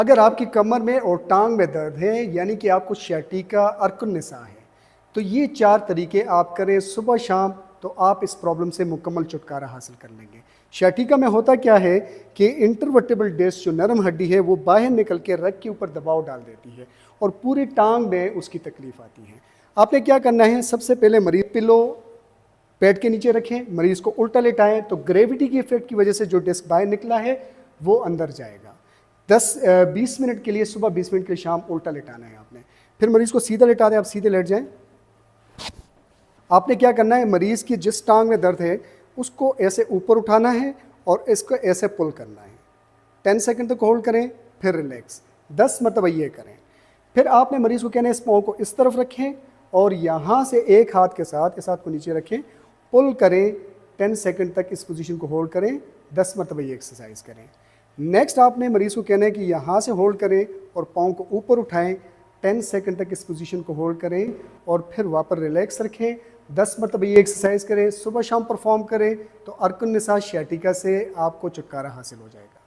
अगर आपकी कमर में और टांग में दर्द है, यानी कि आपको sciatica अर्कुन निसा है, तो ये 4 तरीके आप करें सुबह शाम, तो आप इस प्रॉब्लम से मुकम्मल छुटकारा हासिल कर लेंगे। sciatica में होता क्या है कि इंटरवर्टेबल डिस्क जो नरम हड्डी है वो बाहर निकल के रग के ऊपर दबाव डाल देती है और पूरी टांग में उसकी तकलीफ आती है। आपने क्या करना है, सबसे पहले मरीज पिलो पेट के नीचे रखें, मरीज को उल्टा लेटाएं, तो ग्रेविटी की इफेक्ट की वजह से जो डिस्क बाहर निकला है वो अंदर जाएगा। 20 मिनट के लिए सुबह, 20 मिनट के लिए शाम उल्टा लेटाना है आपने। फिर मरीज को सीधा लेटा दें, आप सीधे लेट जाएं। आपने क्या करना है, मरीज की जिस टांग में दर्द है उसको ऐसे ऊपर उठाना है और इसको ऐसे पुल करना है। 10 सेकंड तक होल्ड करें, फिर रिलैक्स, 10 मरतबा ये करें। फिर आपने मरीज को कहना है इस पाँव को इस तरफ रखें और यहाँ से एक हाथ के साथ इस हाथ को नीचे रखें, पुल करें, 10 सेकंड तक इस पोजीशन को होल्ड करें, 10 मरतबा ये एक्सरसाइज करें। नेक्स्ट आपने मरीज को कहना है कि यहाँ से होल्ड करें और पाँव को ऊपर उठाएं, 10 सेकंड तक इस पोजीशन को होल्ड करें और फिर वापस रिलैक्स रखें, 10 मरतबा ये एक्सरसाइज करें, सुबह शाम परफॉर्म करें, तो अर्कुन निसा sciatica से आपको छुटकारा हासिल हो जाएगा।